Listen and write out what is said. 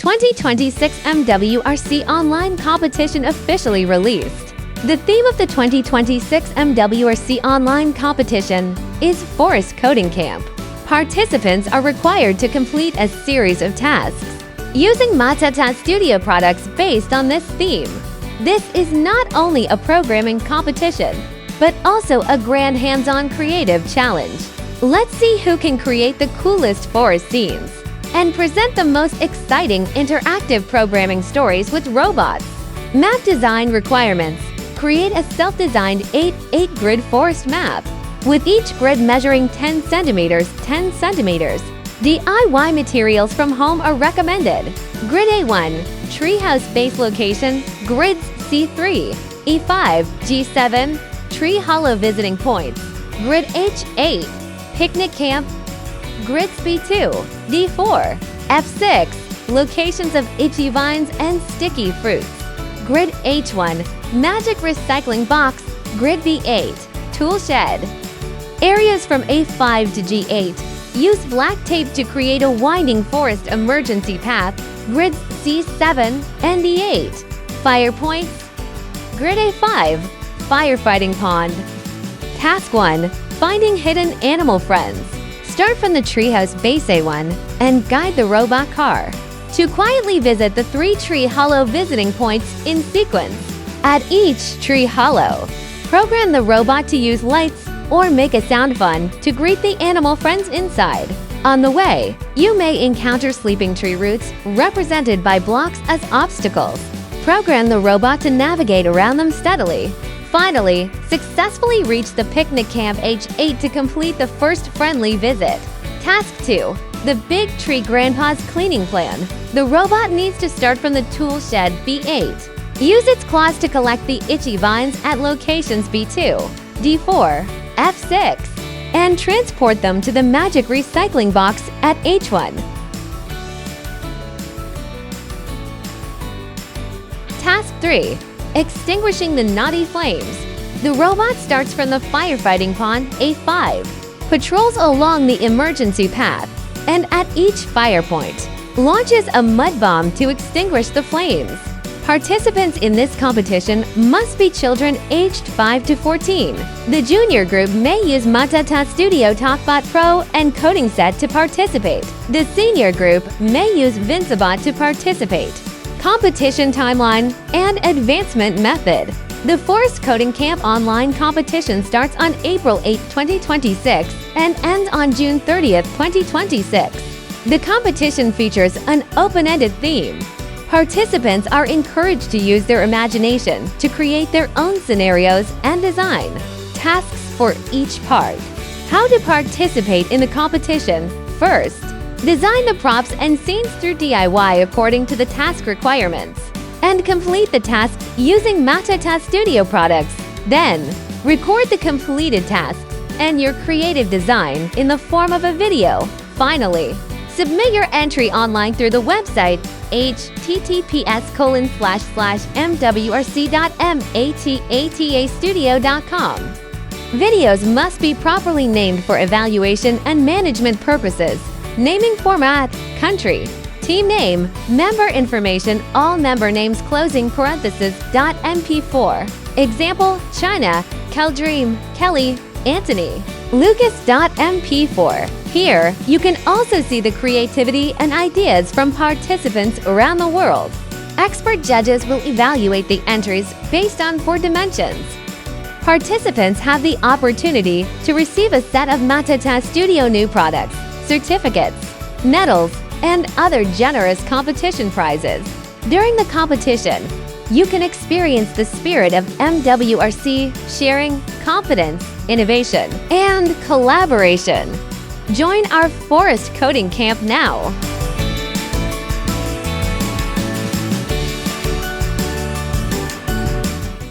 2026 MWRC Online Competition officially released. The theme of the 2026 MWRC Online Competition is Forest Coding Camp. Participants are required to complete a series of tasks using Matata Studio products based on this theme. This is not only a programming competition, but also a grand hands-on creative challenge. Let's see who can create the coolest forest scenes and present the most exciting interactive programming stories with robots. Map design requirements. Create a self-designed 8x8 grid forest map, with each grid measuring 10 centimeters, 10 centimeters. DIY materials from home are recommended. Grid A1, treehouse base location, grids C3, E5, G7, tree hollow visiting points. Grid H8, picnic camp, grids B2, D4, F6, locations of itchy vines and sticky fruits. Grid H1, magic recycling box, grid B8, tool shed. Areas from A5 to G8, use black tape to create a winding forest emergency path, grids C7 and D8. Fire points, grid A5, firefighting pond. Task 1, finding hidden animal friends. Start from the treehouse base A1 and guide the robot car to quietly visit the 3 tree hollow visiting points in sequence. At each tree hollow, program the robot to use lights or make a sound fun to greet the animal friends inside. On the way, you may encounter sleeping tree roots represented by blocks as obstacles. Program the robot to navigate around them steadily. Finally, successfully reach the picnic camp H8 to complete the first friendly visit. Task 2, the Big Tree Grandpa's cleaning plan. The robot needs to start from the tool shed B8. Use its claws to collect the itchy vines at locations B2, D4, F6, and transport them to the magic recycling box at H1. Task 3, extinguishing the knotty flames. The robot starts from the firefighting pond A5, patrols along the emergency path, and at each fire point, launches a mud bomb to extinguish the flames. Participants in this competition must be children aged 5 to 14. The junior group may use Matata Studio TalkBot Pro and Coding Set to participate. The senior group may use Vincibot to participate. Competition timeline and advancement method. The Forest Coding Camp online competition starts on April 8, 2026 and ends on June 30, 2026. The competition features an open-ended theme. Participants are encouraged to use their imagination to create their own scenarios and design tasks for each part. How to participate in the competition? First, design the props and scenes through DIY according to the task requirements, and complete the tasks using Matata Studio products. Then, record the completed tasks and your creative design in the form of a video. Finally, submit your entry online through the website https://mwrc.matatastudio.com. Videos must be properly named for evaluation and management purposes. Naming format, country, team name, member information, all member names closing parenthesis .mp4. Example, China, Keldream, Kelly, Anthony, Lucas.mp4. Here, you can also see the creativity and ideas from participants around the world. Expert judges will evaluate the entries based on 4 dimensions. Participants have the opportunity to receive a set of Matata Studio new products, certificates, medals, and other generous competition prizes. During the competition, you can experience the spirit of MWRC, sharing, confidence, innovation, and collaboration. Join our Forest Coding Camp now!